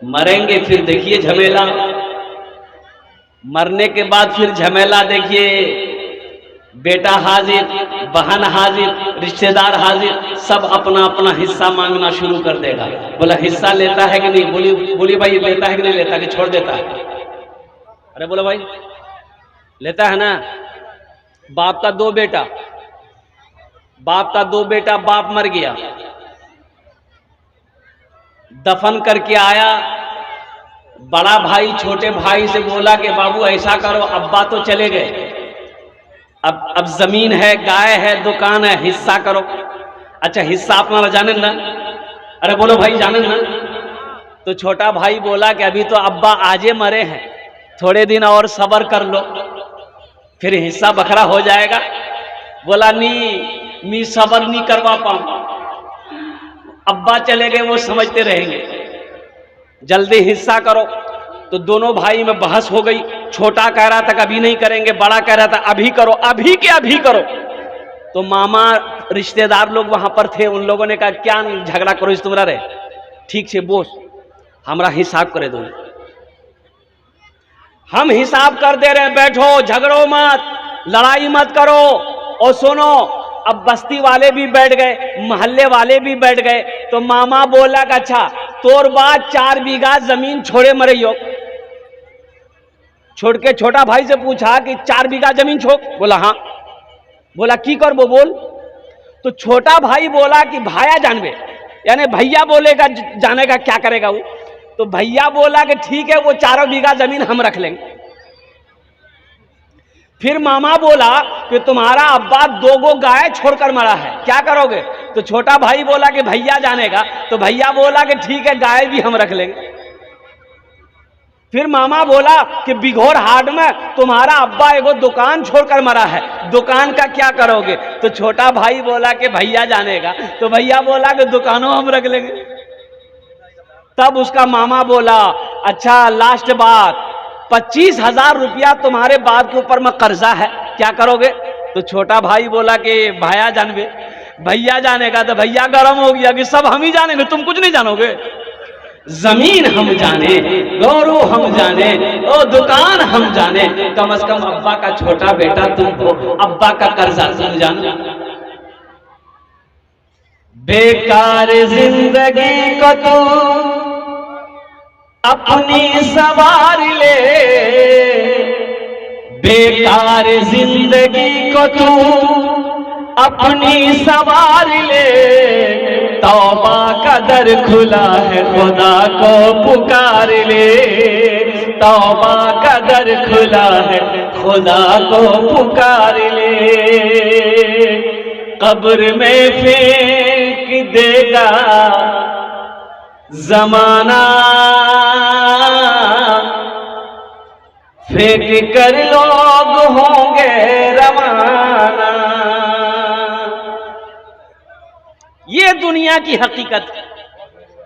मरेंगे फिर देखिए झमेला, मरने के बाद फिर झमेला देखिए। बेटा हाजिर, बहन हाजिर, रिश्तेदार हाजिर, सब अपना अपना हिस्सा मांगना शुरू कर देगा। बोला हिस्सा लेता है कि नहीं? बोली भाई लेता है कि नहीं लेता, कि छोड़ देता है? अरे बोलो भाई लेता है ना। बाप का दो बेटा, बाप मर गया, दफन करके आया। बड़ा भाई छोटे भाई से बोला कि बाबू ऐसा करो, अब्बा तो चले गए, अब जमीन है, गाय है, दुकान है, हिस्सा करो। अच्छा हिस्सा अपना जाने ना? अरे बोलो भाई जाने ना। तो छोटा भाई बोला कि अभी तो अब्बा आजे मरे हैं, थोड़े दिन और सब्र कर लो, फिर हिस्सा बखरा हो जाएगा। बोला नहीं, मैं सब्र नहीं करवा पाऊंगा, अब्बा चले गए वो समझते रहेंगे, जल्दी हिस्सा करो। तो दोनों भाई में बहस हो गई। छोटा कह रहा था कि अभी नहीं करेंगे, बड़ा कह रहा था अभी करो, अभी के अभी करो। तो मामा रिश्तेदार लोग वहां पर थे, उन लोगों ने कहा क्या झगड़ा करो इस तुम्हारा रे, ठीक से बोस हमारा हिसाब करे दो, हम हिसाब कर दे रहे, बैठो झगड़ो मत, लड़ाई मत करो। और सुनो, अब बस्ती वाले भी बैठ गए, मोहल्ले वाले भी बैठ गए। तो मामा बोला कि अच्छा तोर बात 4 बीघा जमीन छोड़े मरे यो। छोड़ के छोटा भाई से पूछा कि 4 बीघा जमीन छोड़? बोला हाँ। बोला की कर वो बोल? तो छोटा भाई बोला कि भाया जानबे, यानी भैया बोलेगा जाने का क्या करेगा वो। तो भैया बोला कि ठीक है वो 4 बीघा जमीन हम रख लेंगे। फिर मामा बोला कि तुम्हारा अब्बा 2 गाय छोड़कर मरा है, क्या करोगे? तो छोटा भाई बोला कि भैया जानेगा। तो भैया बोला कि ठीक है गाय भी हम रख लेंगे। फिर मामा बोला कि बिघोर हाट में तुम्हारा अब्बा एगो दुकान छोड़कर मरा है, दुकान का क्या करोगे? तो छोटा भाई बोला कि भैया जानेगा। तो भैया बोला कि दुकानों हम रख लेंगे। तब उसका मामा बोला अच्छा लास्ट बात, 25,000 रुपया तुम्हारे बाप के ऊपर में कर्जा है, क्या करोगे? तो छोटा भाई बोला कि भैया जानबे, भैया जानेगा। तो भैया गरम हो गया कि सब हम ही जानेंगे, तुम कुछ नहीं जानोगे। जमीन हम जाने, गौरव हम जाने, ओ दुकान हम जाने, कम से कम अब्बा का छोटा बेटा तुम हो, अब्बा का कर्जा तुम जानो। बेकार जिंदगी को तू अपनी सवार ले, बेकार जिंदगी को तू अपनी सवार ले, तौबा का दर खुला है खुदा को पुकार ले, तौबा का दर खुला है खुदा को पुकार ले। कब्र में फेंक देगा जमाना, फेंक कर लोग होंगे रवाना। ये दुनिया की हकीकत है।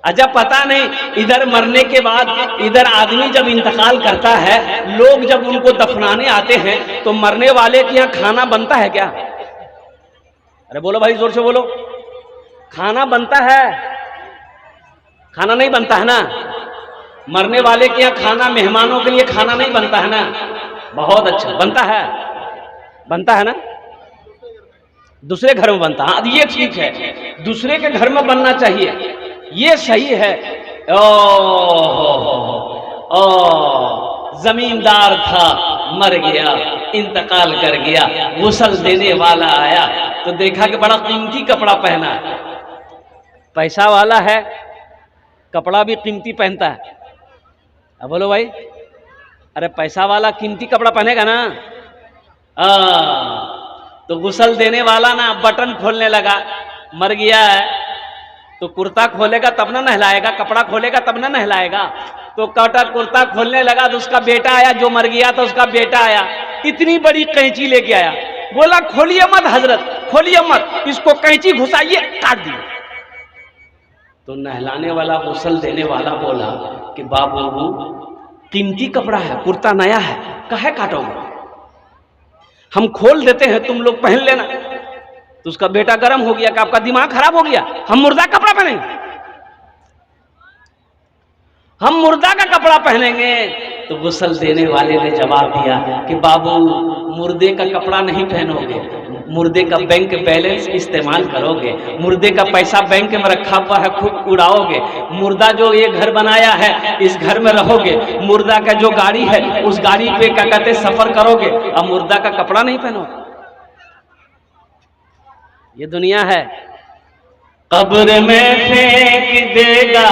अजब पता नहीं, इधर मरने के बाद इधर आदमी जब इंतकाल करता है, लोग जब उनको दफनाने आते हैं तो मरने वाले के यहाँ खाना बनता है क्या? अरे बोलो भाई जोर से बोलो, खाना बनता है? खाना नहीं बनता है ना। मरने वाले के यहाँ खाना, मेहमानों के लिए खाना नहीं बनता है ना। बहुत अच्छा बनता है, बनता है ना, दूसरे घर में बनता है। हाँ ये ठीक है, दूसरे के घर में बनना चाहिए, ये सही है। ओ जमींदार था, मर गया, इंतकाल कर गया, गुस्ल देने वाला आया तो देखा कि बड़ा कीमती कपड़ा पहना है। पैसा वाला है, कपड़ा भी कीमती पहनता है। अब बोलो भाई, अरे पैसा वाला कीमती कपड़ा पहनेगा ना। तो गुस्ल देने वाला ना बटन खोलने लगा, मर गया है तो कुर्ता खोलेगा तब ना नहलाएगा, कपड़ा खोलेगा तब ना नहलाएगा। तो कुर्ता खोलने लगा तो उसका बेटा आया, जो मर गया था उसका बेटा आया, इतनी बड़ी कैंची लेके आया। बोला खोलिए मत हजरत, खोलिए मत, इसको कैंची घुसाइए, काट दिए। तो नहलाने वाला, गुस्ल देने वाला बोला कि बाबू कीमती कपड़ा है, कुर्ता नया है, काहे काटोगे, हम खोल देते हैं, तुम लोग पहन लेना। तो उसका बेटा गर्म हो गया कि आपका दिमाग खराब हो गया, हम मुर्दा कपड़ा पहनेंगे। हम मुर्दा का कपड़ा पहनेंगे। तो गुस्ल देने वाले ने जवाब दिया कि बाबू, मुर्दे का कपड़ा नहीं पहनोगे, मुर्दे का बैंक बैलेंस इस्तेमाल करोगे, मुर्दे का पैसा बैंक में रखा हुआ है खूब उड़ाओगे, मुर्दा जो ये घर बनाया है इस घर में रहोगे, मुर्दा का जो गाड़ी है उस गाड़ी पे क्या कहते सफर करोगे, अब मुर्दा का कपड़ा नहीं पहनोगे। ये दुनिया है। कब्र में फेंक देगा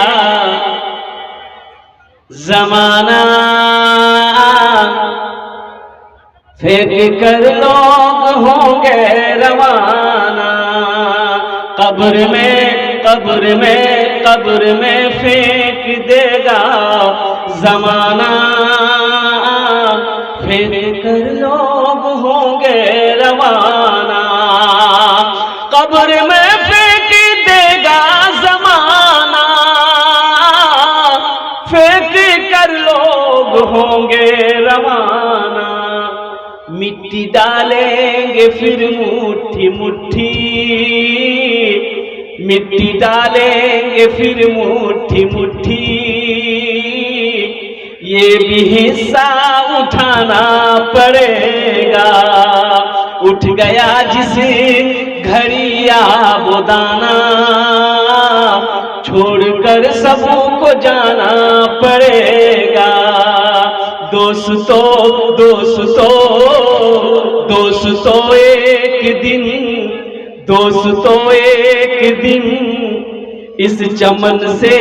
जमाना, फेंक कर लोग होंगे रवाना। कब्र में फेंक देगा जमाना, फेंक कर लोग होंगे रवाना। कब्र में फेंक देगा जमाना, फेंक कर लोग होंगे रवाना। मिट्टी डालेंगे फिर मुट्ठी मुट्ठी, मिट्टी डालेंगे फिर मुट्ठी मुट्ठी। ये भी हिस्सा उठाना पड़ेगा। उठ गया जिसे घड़िया वो दाना, छोड़कर सबको जाना पड़ेगा। दोस्तों एक दिन इस चमन से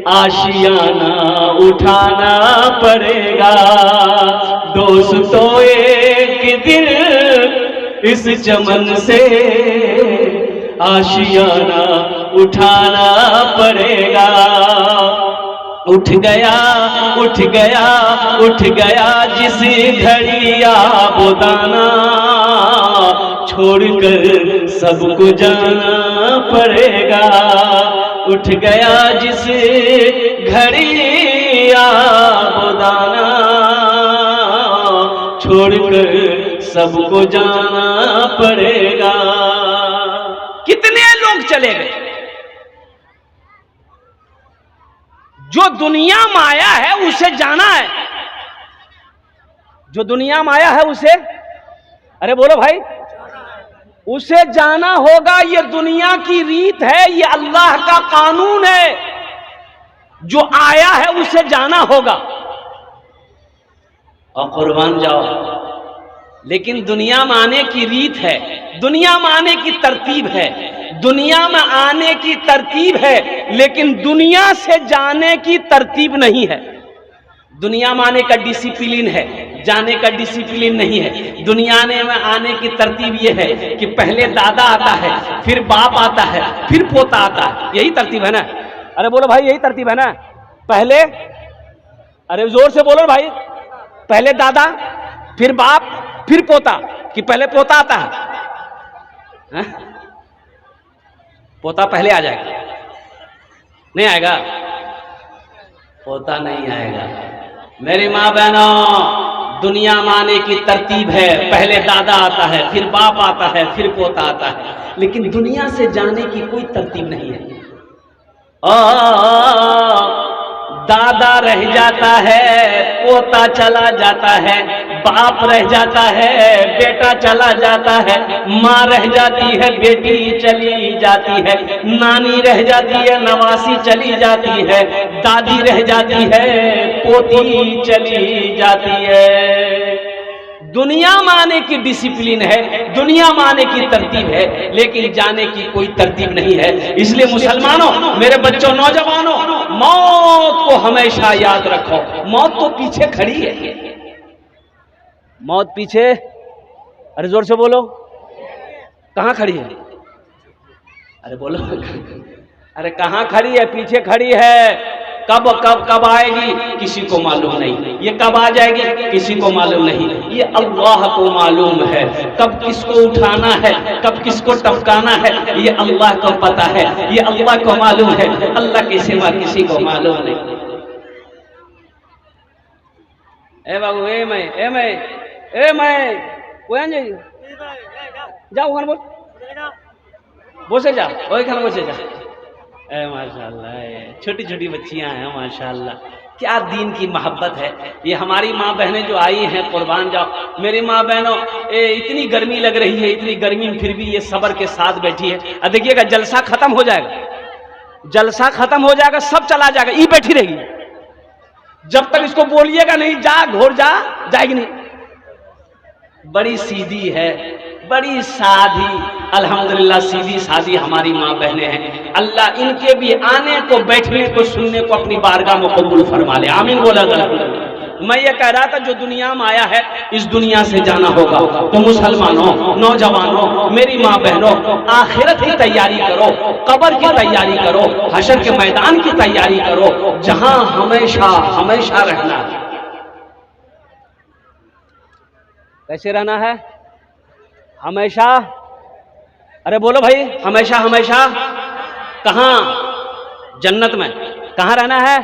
आशियाना उठाना पड़ेगा। दोस्तों एक दिन इस चमन से आशियाना उठाना पड़ेगा। उठ गया जिस घड़िया वो दाना, छोड़कर सबको जाना पड़ेगा। उठ गया जिस घड़िया वो दाना, छोड़कर सबको जाना पड़ेगा। कितने लोग चले गए। जो दुनिया में आया है उसे जाना है, जो दुनिया में आया है उसे, अरे बोलो भाई, उसे जाना होगा। ये दुनिया की रीत है, ये अल्लाह का कानून है। जो आया है उसे जाना होगा और कुर्बान जाओ। लेकिन दुनिया में आने की रीत है, दुनिया में आने की तरतीब है, दुनिया में आने की तरतीब है, लेकिन दुनिया से जाने की तरतीब नहीं है। दुनिया में आने का डिसिप्लिन है, जाने का डिसिप्लिन नहीं है। दुनिया में आने की तरतीब यह है कि पहले दादा आता है, फिर बाप आता है, फिर पोता आता है। यही तरतीब है ना? अरे बोलो भाई, यही तरतीब है ना? पहले, अरे जोर से बोलो भाई, पहले दादा, फिर बाप, फिर पोता, कि पहले पोता आता है? पोता पहले आ जाएगा? नहीं आएगा? पोता नहीं आएगा। मेरी माँ बहनों, दुनिया में आने की तरतीब है, पहले दादा आता है, फिर बाप आता है, फिर पोता आता है, लेकिन दुनिया से जाने की कोई तरतीब नहीं है। दादा रह जाता है, पोता चला जाता है, बाप रह जाता है, बेटा चला जाता है, माँ रह जाती है, बेटी चली जाती है, नानी रह जाती है, नवासी चली जाती है, दादी रह जाती है, पोती चली जाती है। दुनिया में आने की डिसिप्लिन है, दुनिया में आने की तरतीब है, लेकिन जाने की कोई तरतीब नहीं है। इसलिए मुसलमानों, मेरे बच्चों, नौजवानों, मौत को हमेशा याद रखो। मौत तो पीछे खड़ी है, मौत पीछे, अरे जोर से बोलो, कहां खड़ी है? अरे बोलो, अरे कहां खड़ी है? पीछे खड़ी है। कब कब कब आएगी किसी को मालूम नहीं, ये कब आ जाएगी किसी को मालूम नहीं, ये अल्लाह को मालूम है। कब किसको उठाना है, कब किसको टपकाना है, ये अल्लाह को पता है, ये अल्लाह को मालूम है। अल्लाह के सिवा किसी को मालूम नहीं। ए बाबू, ए मैं कोई जाओ, बोल, बसे जा, वही खाना बसे जा। माशाल्लाह, छोटी छोटी बच्चियां हैं माशाल्लाह, क्या दीन की मोहब्बत है। ये हमारी माँ बहनें जो आई हैं, कुर्बान जाओ मेरी माँ बहनों। इतनी गर्मी लग रही है, इतनी गर्मी में फिर भी ये सब्र के साथ बैठी है। अब देखिएगा जलसा खत्म हो जाएगा, जलसा खत्म हो जाएगा, सब चला जाएगा, ये बैठी रहेगी। जब तक इसको बोलिएगा नहीं जा घोर जा, जाएगी नहीं। बड़ी सीधी है, बड़ी सादी, अल्हम्दुलिल्लाह सीधी सादी हमारी माँ बहनें हैं। अल्लाह इनके भी आने को, बैठने को, सुनने को अपनी बारगाह में कबूल फरमा ले, आमीन बोला। मैं ये कह रहा था जो दुनिया में आया है इस दुनिया से जाना होगा। तो मुसलमानों, नौजवानों, मेरी माँ बहनों, आखिरत की तैयारी करो, कब्र की तैयारी करो, हशर के मैदान की तैयारी करो, जहां हमेशा हमेशा रहना है। कैसे रहना है? हमेशा। अरे बोलो भाई, हमेशा हमेशा कहां? जन्नत में। कहां रहना है?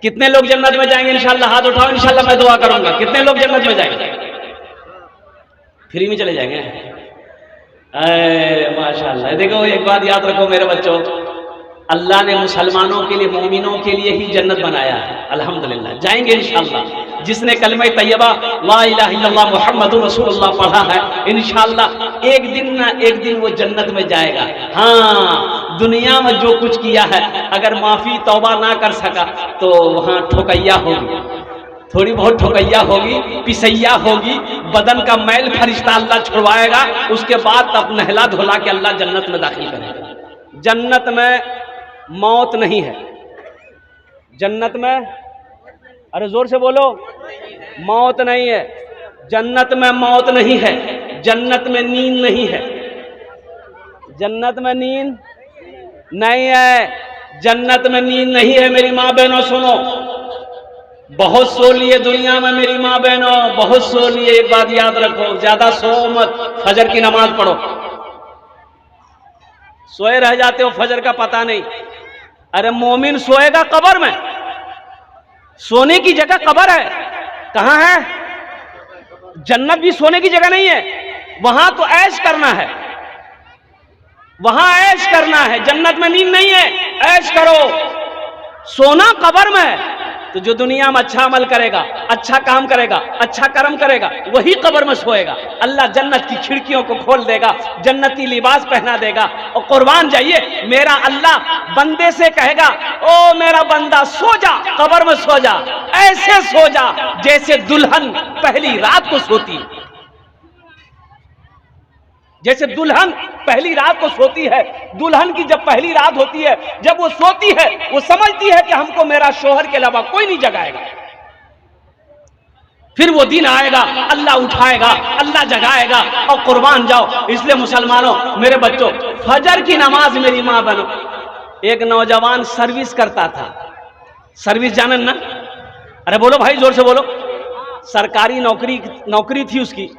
कितने लोग जन्नत में जाएंगे इंशाल्लाह? हाथ उठाओ, इंशाल्लाह मैं दुआ करूंगा। कितने लोग जन्नत में जाएंगे? फ्री में चले जाएंगे? अरे माशाल्लाह। देखो एक बात याद रखो मेरे बच्चों, अल्लाह ने मुसलमानों के लिए, मोमिनों के लिए ही जन्नत बनाया है। अल्हम्दुलिल्लाह जाएंगे इंशाल्लाह। जिसने कलमा तैयबा ला इलाहा इल्लल्लाह मुहम्मदुर रसूलुल्लाह पढ़ा है, इंशाल्लाह एक दिन ना एक दिन वो जन्नत में जाएगा। हाँ, दुनिया में जो कुछ किया है अगर माफी तौबा ना कर सका तो वहां ठोकैया होगी, थोड़ी बहुत ठोकैया होगी, पिसैया होगी, बदन का मैल फरिश्ता अल्लाह छुड़वाएगा। उसके बाद तब नहला धुला के अल्लाह जन्नत में दाखिल करेगा। जन्नत में मौत नहीं है। जन्नत में, अरे जोर से बोलो, मौत नहीं है। जन्नत में मौत नहीं है। जन्नत में नींद नहीं है। जन्नत में नींद नहीं है। जन्नत में नींद नहीं है। मेरी माँ बहनों सुनो, बहुत सो लिए दुनिया में मेरी माँ बहनों, बहुत सो लिए। एक बात याद रखो, ज्यादा सो मत, फजर की नमाज पढ़ो। सोए रह जाते हो, फजर का पता नहीं। अरे मोमिन सोएगा कब्र में, सोने की जगह कब्र है। कहां है? जन्नत भी सोने की जगह नहीं है, वहां तो ऐश करना है, वहां ऐश करना है। जन्नत में नींद नहीं है, ऐश करो। सोना कब्र में है। तो जो दुनिया में अच्छा अमल करेगा, अच्छा काम करेगा, अच्छा कर्म करेगा, वही कब्र में सोएगा। अल्लाह जन्नत की खिड़कियों को खोल देगा, जन्नती लिबास पहना देगा। और कुर्बान जाइए, मेरा अल्लाह बंदे से कहेगा, ओ मेरा बंदा सो जा, कब्र में सो जा, ऐसे सो जा जैसे दुल्हन पहली रात को सोती है। जैसे दुल्हन पहली रात को सोती है। दुल्हन की जब पहली रात होती है, जब वो सोती है, वो समझती है कि हमको मेरा शोहर के अलावा कोई नहीं जगाएगा। फिर वो दिन आएगा, अल्लाह उठाएगा, अल्लाह जगाएगा। और कुर्बान जाओ, इसलिए मुसलमानों, मेरे बच्चों, फजर की नमाज मेरी माँ बनो। एक नौजवान सर्विस करता था। सर्विस जानन ना? अरे बोलो भाई, जोर से बोलो। सरकारी नौकरी थी उसकी।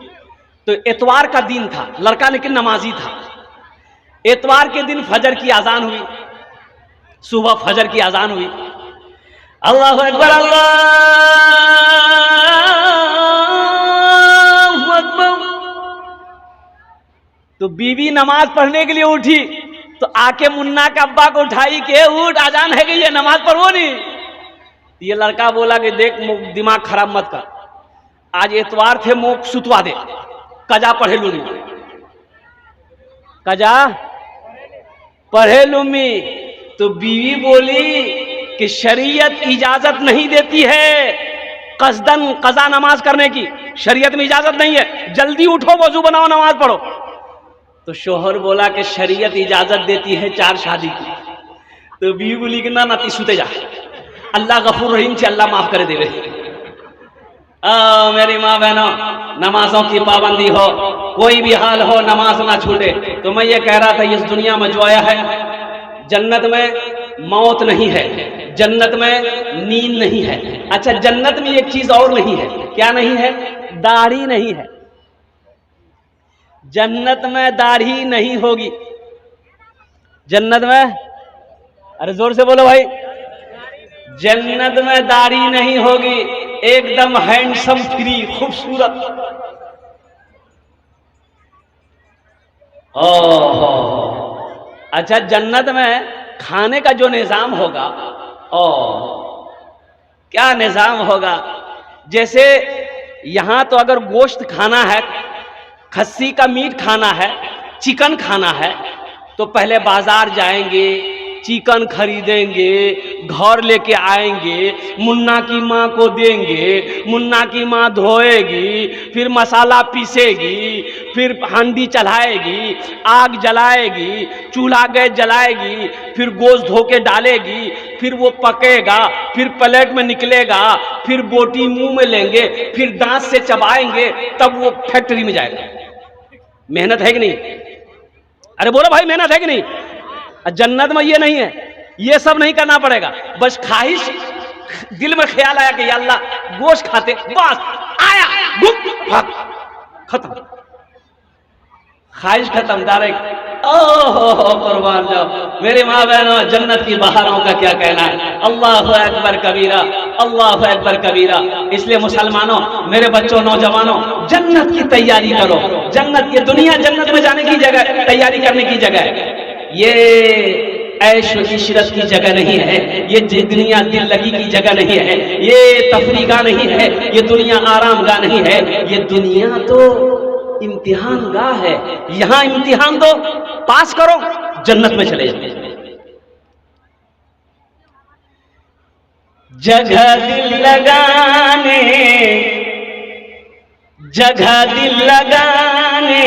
तो इतवार का दिन था, लड़का लेकिन नमाजी था। इतवार के दिन फजर की अजान हुई, सुबह फजर की अजान हुई। अल्लाहु अकबर, अल्लाहु अकबर। तो बीवी नमाज पढ़ने के लिए उठी, तो आके मुन्ना के अब्बा को उठाई के उठ, अजान है गई है, नमाज पढ़ो नहीं। ये लड़का बोला कि देख दिमाग खराब मत कर, आज इतवार थे, मुंह सुतवा दे, कजा पढ़े लूंगी, कजा पढ़े लूंगी। तो बीवी बोली कि शरीयत इजाजत नहीं देती है कसदन कजा नमाज करने की, शरीयत में इजाजत नहीं है, जल्दी उठो, वजू बनाओ, नमाज पढ़ो। तो शोहर बोला कि शरीयत इजाजत देती है 4 शादी की। तो बीवी बोली कि ना ती सुते जा, अल्लाह गफूर रहीम से अल्लाह माफ करे देवे। मेरी माँ बहनों, नमाजों की पाबंदी हो, कोई भी हाल हो, नमाज ना छूटे। तो मैं ये कह रहा था, इस दुनिया में जो आया है, जन्नत में मौत नहीं है, जन्नत में नींद नहीं है। अच्छा, जन्नत में एक चीज और नहीं है। क्या नहीं है? दाढ़ी नहीं है। जन्नत में दाढ़ी नहीं होगी। जन्नत में, अरे जोर से बोलो भाई, जन्नत में दाढ़ी नहीं होगी, एकदम हैंडसम, फ्री, खूबसूरत। अच्छा, जन्नत में खाने का जो निज़ाम होगा, क्या निज़ाम होगा। जैसे यहाँ तो अगर गोश्त खाना है, खस्सी का मीट खाना है, चिकन खाना है, तो पहले बाजार जाएंगे, चिकन खरीदेंगे, घर लेके आएंगे, मुन्ना की माँ को देंगे, मुन्ना की माँ धोएगी, फिर मसाला पीसेगी, फिर हांडी चढ़ाएगी, आग जलाएगी, चूल्हा गैस जलाएगी, फिर गोश्त धो के डालेगी, फिर वो पकेगा, फिर प्लेट में निकलेगा, फिर बोटी मुंह में लेंगे, फिर दांत से चबाएंगे, तब वो फैक्ट्री में जाएगा। मेहनत है कि नहीं? अरे बोलो भाई, मेहनत है कि नहीं? जन्नत में ये नहीं है, ये सब नहीं करना पड़ेगा। बस ख्वाहिश, दिल में ख्याल आया कि या अल्लाह गोश्त खाते, बस आया, भाग, खत्म, ख्वाहिश खत्म, डायरेक्ट। ओहो कुर्बान जाओ मेरे माँ बहनों, जन्नत की बहारों का क्या कहना है। अल्लाहु अकबर कबीरा, अल्लाहु अकबर कबीरा। इसलिए मुसलमानों, मेरे बच्चों, नौजवानों, जन्नत की तैयारी करो। जन्नत, ये दुनिया जन्नत में जाने की जगह, तैयारी करने की जगह है। ये ऐश इशरत की जगह नहीं है, ये दुनिया दिल लगी की जगह नहीं है, ये तफरीगा नहीं है, ये दुनिया आराम गाह नहीं है, ये दुनिया तो इम्तिहान गाह है। यहां इम्तिहान दो, पास करो, जन्नत में चले जाओ। जगह दिल लगाने, जगह दिल लगाने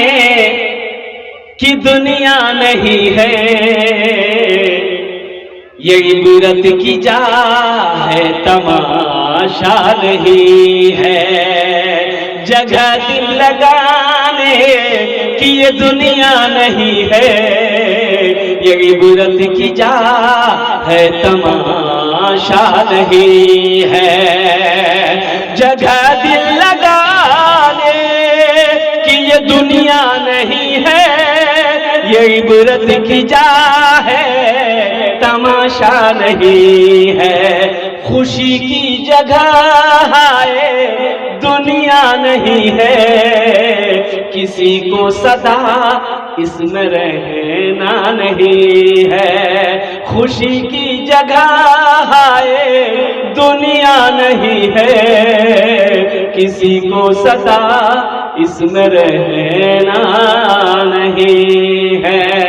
की दुनिया नहीं है, ये इबरत की जा है, तमाशा नहीं है। जगह दिल लगाने की ये दुनिया नहीं है, ये इबरत की जा है, तमाशा नहीं है। जगह दिल लगाने की ये दुनिया नहीं है, ये इबरत की जा है, तमाशा नहीं है। खुशी की जगह है, दुनिया नहीं है, किसी को सदा इसमें रहना नहीं है। खुशी की जगह है, दुनिया नहीं है, किसी को सदा इसमें रहना नहीं है।